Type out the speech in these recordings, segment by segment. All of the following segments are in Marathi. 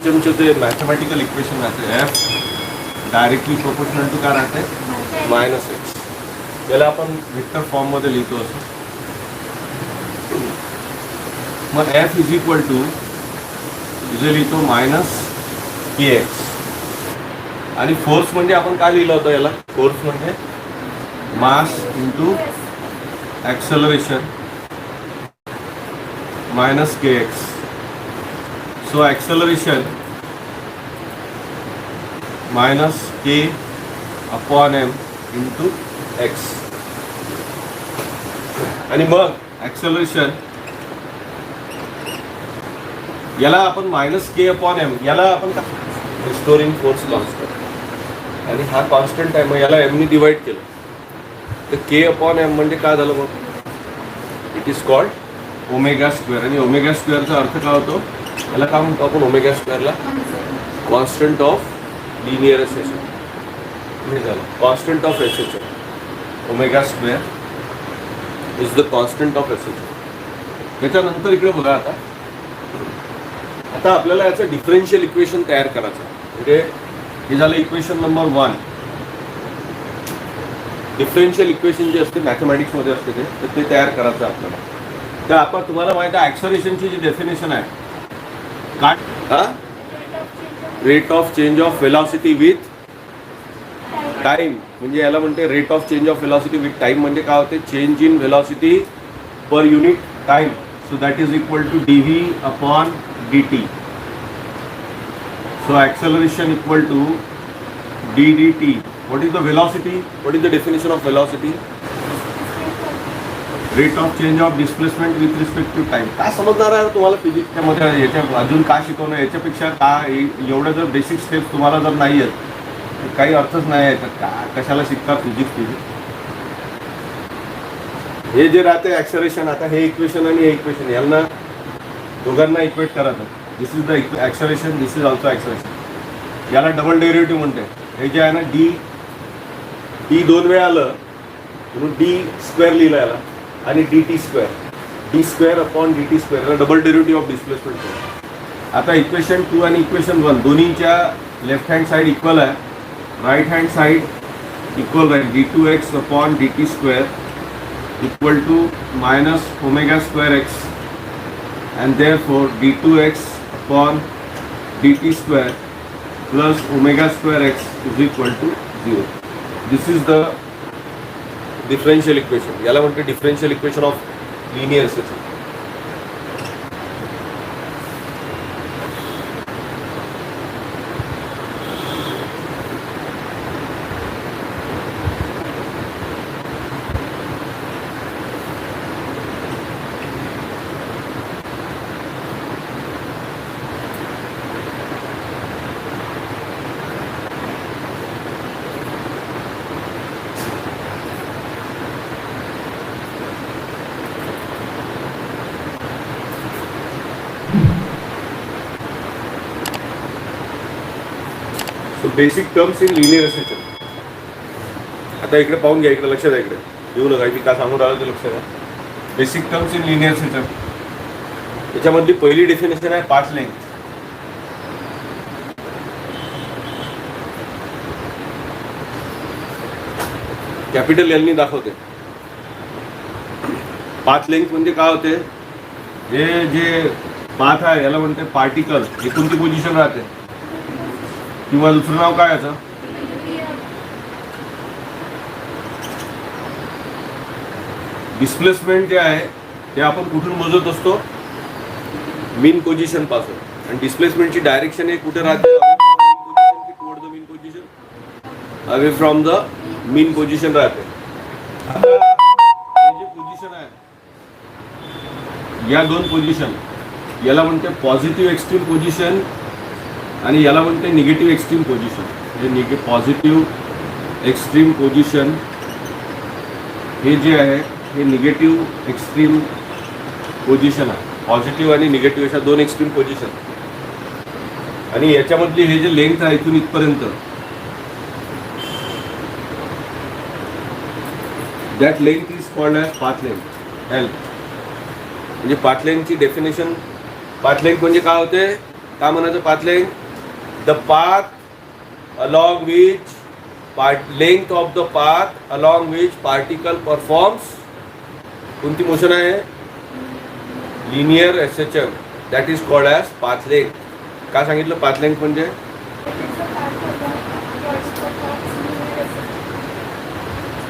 ते मॅथमॅटिकल इक्वेशन राहते एफ डायरेक्टली प्रोपोर्शनल टू काय राहते मायनस एक्स. याला आपण व्हेक्टर फॉर्म मध्ये लिहितो असं. मग एफ इज इक्वल टू इथे लिहितो मायनस के एक्स. आणि फोर्स म्हणजे आपण काय लिहिलं होतं याला, फोर्स म्हणजे mass into acceleration minus K X. So acceleration minus K upon M into X. आणि मग ॲक्सेलरेशन याला आपण मायनस के अपॉन एम, याला आपण रिस्टोरिंग फोर्स कॉन्स्टंट, आणि हा कॉन्स्टंट आहे, मग याला एमनी डिवाइड केलं तर के अपॉन एम म्हणजे काय झालं, मग it is called omega square. आणि ओमेगा स्क्वेअरचा अर्थ काय होतो, याला काय म्हणतो आपण ओमेगा स्क्वेअरला, कॉन्स्टंट ऑफ लिनियर एसेशन. हे झालं constant of accession. Omega square is the constant of accession. त्याच्यानंतर इकडे बघा, आता आपल्याला याचं डिफरन्शियल इक्वेशन तयार करायचं. म्हणजे हे झालं इक्वेशन नंबर 1. डिफरन्शियल इक्वेशन जे असते मॅथमॅटिक्समध्ये असते ते तयार करायचं आपल्याला. तर आता तुम्हाला माहिती आहे ॲक्सलरेशनची जी डेफिनेशन आहे काय, rate of change of velocity with time. म्हणजे याला म्हणते rate of change of velocity with time. म्हणजे काय होते, change in velocity per unit time. So that is equal to dv upon dt. So acceleration equal to d dt. What is the velocity? What is the definition of velocity? Rate of change of displacement with respect to time. काय समजणार आहे तुम्हाला फिजिक्सच्या मध्ये, याच्या अजून काय शिकवणं, याच्यापेक्षा काय एवढं जर बेसिक स्टेप्स तुम्हाला जर नाही आहेत काही अर्थच नाही आहे. तर का कशाला शिकता फिजिक्स. हे जे राहते ॲक्सेलरेशन, आता हे इक्वेशन आणि हे इक्वेशन यांना दोघांना इक्वेट करायचं. This is the acceleration, this is also acceleration. याला डबल डेरिव्हेटिव्ह म्हणते. हे जे आहे ना डी 2 वेळा आलं म्हणून डी स्क्वेअर लिहिलं याला, आणि dt square, D square upon dt square, याला डबल डेरिव्हेटिव्ह ऑफ डिस्प्लेसमेंट. आता इक्वेशन 2 आणि इक्वेशन 1 दोन्हीच्या लेफ्ट हँड साईड इक्वल आहे, राईट हँड साईड इक्वल आहे. d2x upon dt square equal to minus omega square X. And therefore d2x upon dt square plus omega square x is equal to 0. This is the differential equation. याला म्हणते differential equation of linear system. So basic terms in linear equation. आता इकडे पाहून घ्या, इकडे लक्षात आहे, इकडे येऊ नका, मी काय सांगून राहिलो ते लक्षात आहे. Basic terms in linear system. त्याच्यामधली पहिली डेफिनेशन आहे पाथ लेंथ. कॅपिटल एल नी दाखवते. पाथ लेंथ म्हणजे काय होते, हे जे पाथ आहे याला म्हणते पार्टिकल. हे कोणती पोझिशन राहते, किंवा दुसरं नाव काय याचं, डिस्प्लेसमेंट जे आहे ते आपण कुठून मोजत असतो, मीन पोझिशन पासून. आणि डिस्प्लेसमेंटची डायरेक्शन हे कुठे राहते, toward the mean position, away from the mean position राहते. आता हे जे पोझिशन आहे, या दोन पोझिशन, याला म्हणते पॉझिटिव्ह एक्स्ट्रीम पोझिशन आणि याला म्हणते निगेटिव्ह एक्स्ट्रीम पोझिशन. हे पॉझिटिव्ह एक्स्ट्रीम पोझिशन हे जे आहे हे निगेटिव्ह एक्स्ट्रीम पोझिशन आहे. पॉझिटिव्ह आणि निगेटिव्ह अशा दोन एक्स्ट्रीम पोझिशन. आणि याच्यामधली हे जे लेंथ आहे इथून इथपर्यंत, that length is called as path length, L. म्हणजे पाथ लेंथची डेफिनेशन, पाथ लेंथ म्हणजे काय होते, काय म्हणायचं path length? The path along which length of the path along which particle performs कोणती मोशन आहे? Linear SHM. That is called as path length. काय सांगितलं पाथ लेंथ म्हणजे?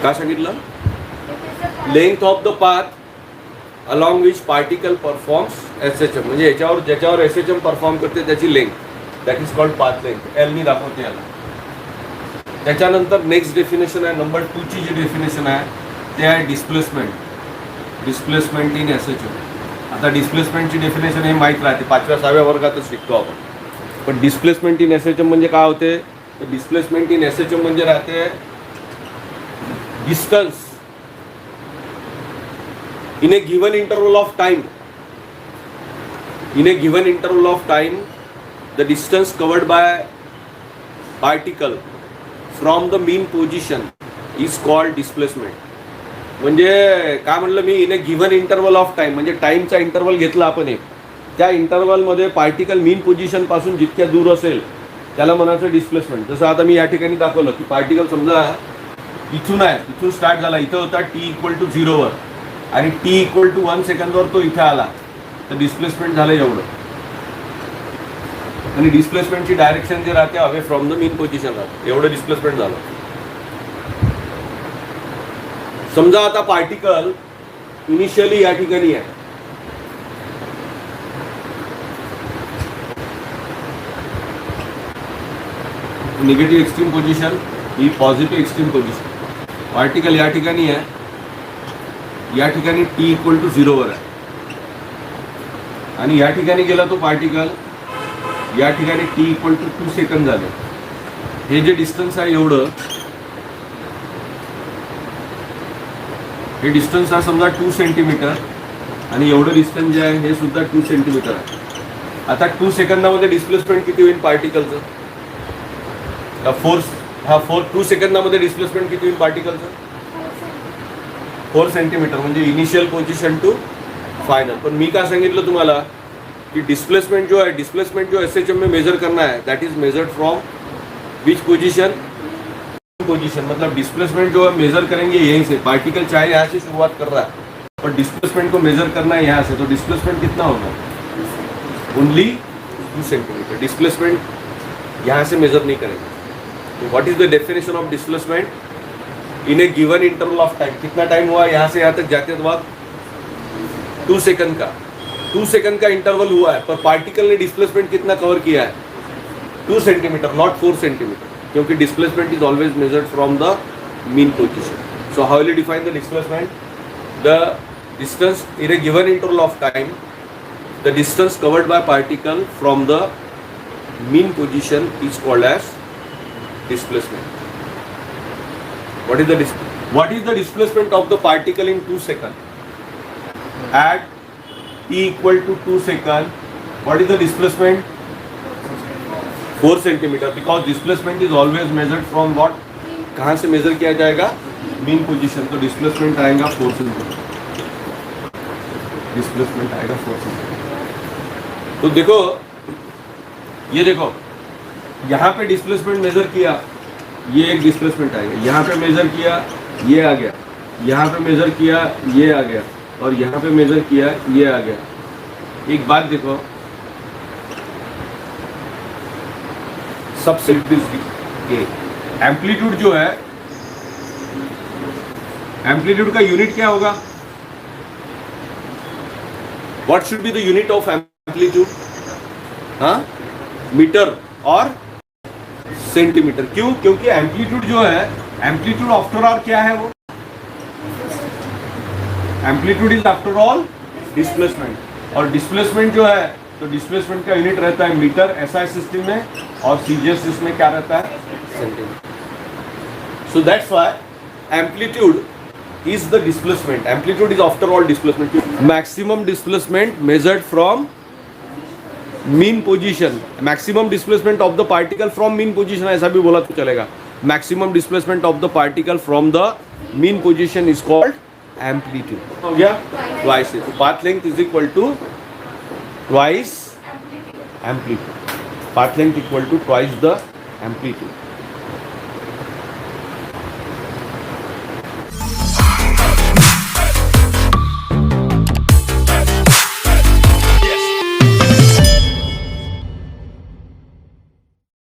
काय सांगितलं? Length of the path along which particle performs SHM, म्हणजे याच्यावर ज्याच्यावर एसएचएम परफॉर्म करते त्याची length. That is called path length. L नी दाखवते याला. त्याच्यानंतर नेक्स्ट डेफिनेशन आहे नंबर 2 ची जी डेफिनेशन आहे ते आहे डिस्प्लेसमेंट. Displacement in SHM. आता डिस्प्लेसमेंटची डेफिनेशन हे माहीत राहते, 5व्या-6व्या वर्गातच शिकतो आपण. पण डिस्प्लेसमेंट इन एसएचएम म्हणजे काय होते? तर डिस्प्लेसमेंट इन एसएचएम म्हणजे राहते distance in a given interval of time. In a given interval of time, the distance covered by particle from the mean position is called displacement. म्हणजे काय म्हणलं मी? In a given interval of time, म्हणजे टाइमचा इंटरवल घेतला आपण एक, त्या इंटरवलमध्ये पार्टिकल मीन पोझिशन पासून जितक्या दूर असेल त्याला म्हणायचं डिस्प्लेसमेंट. जसं आता मी या ठिकाणी दाखवलं की पार्टिकल समजा इथून आहे, इथून स्टार्ट झाला, इथं होता t=0 वर आणि t=1 सेकंदवर तो इथे आला, तर डिस्प्लेसमेंट झालं एवढं. आणि डिस्प्लेसमेंटची डायरेक्शन जे राहते away from the mean position राहते, एवढं डिस्प्लेसमेंट झालं. समजा आता पार्टिकल इनिशियली या ठिकाणी आहे, निगेटिव्ह एक्स्ट्रीम पोझिशन ही पॉझिटिव्ह एक्स्ट्रीम पोझिशन. पार्टिकल या ठिकाणी आहे, या ठिकाणी t=0 वर आहे आणि या ठिकाणी गेला तो पार्टिकल, या ठिकाणी t=2 सेकंद झाले. हे जे डिस्टन्स आहे एवढं, हे डिस्टन्स आहे समजा 2 सेंटीमीटर आणि एवढं डिस्टन्स जे आहे हे सुद्धा 2 सेंटीमीटर आहे. आता 2 सेकंदामध्ये डिस्प्लेसमेंट किती होईल पार्टिकलचं? 2 सेकंदामध्ये डिस्प्लेसमेंट किती होईल पार्टिकलचं? 4 सेंटीमीटर, म्हणजे इनिशियल पोझिशन टू फाइनल. पण मी काय सांगितलं तुम्हाला कि डिस्प्लेसमेंट जो है, डिस्प्लेसमेंट जो एसएचएम में मेजर करना है, that is measured from which position? Position. मतलब डिस्प्लेसमेंट जो है मेजर करेंगे यहीं से. पार्टिकल चाहे यहाँ से शुरुआत कर रहा है पर डिस्प्लेसमेंट को मेजर करना है यहाँ से, तो डिस्प्लेसमेंट कितना होगा? Only 2 centimetre. डिस्प्लेसमेंट यहाँ से मेजर नहीं करेंगे. तो what is the definition of displacement? In a given interval of time. कितना टाइम हुआ यहाँ से यहाँ तक जाते वक्त? 2 सेकंड का. 2 सेकंड का इंटरवल हुआ है, पर पार्टिकल ने डिस्प्लेसमेंट कितना कवर किया है? 2 सेंटीमीटर, नॉट 4 सेंटीमीटर, क्योंकि displacement is always measured from the mean position. So how will you define the displacement? The distance in a given interval of time, the distance covered by particle from the mean position is called as displacement. What is the displacement of the particle in 2 seconds? At t=2 seconds, what is the displacement? 4 centimeter, because displacement is always measured from what? कहाँ से measure किया जाएगा? mean position. तो displacement आएगा 4 centimeter. Displacement आएगा 4 centimeter. तो देखो, ये देखो, यहाँ पे डिस्प्लेसमेंट मेजर किया, ये एक डिस्प्लेसमेंट आएगा. यहाँ पे मेजर किया, ये आ गया. यहाँ पे मेजर किया, ये आ गया. और यहाँ पे मेजर किया, ये आ गया. एक बात देखो, सबसे एम्पलीट्यूड जो है, एम्पलीट्यूड का यूनिट क्या होगा? What should be the unit of amplitude? हाँ, मीटर और सेंटीमीटर. क्यों? क्योंकि एम्पलीट्यूड जो है, एम्पलीट्यूड आफ्टर ऑल क्या है? वो amplitude is after all displacement. और डिस्प्लेसमेंट जो है, तो डिस्प्लेसमेंट का यूनिट रहता है मीटर एसआई सिस्टम में, और सीजीएस सिस्टम में क्या रहता है? Centimetre. So that's why amplitude is the displacement. Amplitude is after all displacement. Maximum displacement measured from mean position. Maximum displacement of the particle from mean position, ऐसा भी बोला तो चलेगा. Maximum displacement of the particle from the mean position is called amplitude. हो गया? ट्वाइस. तो path length is equal to twice amplitude. Path length equal to twice the amplitude.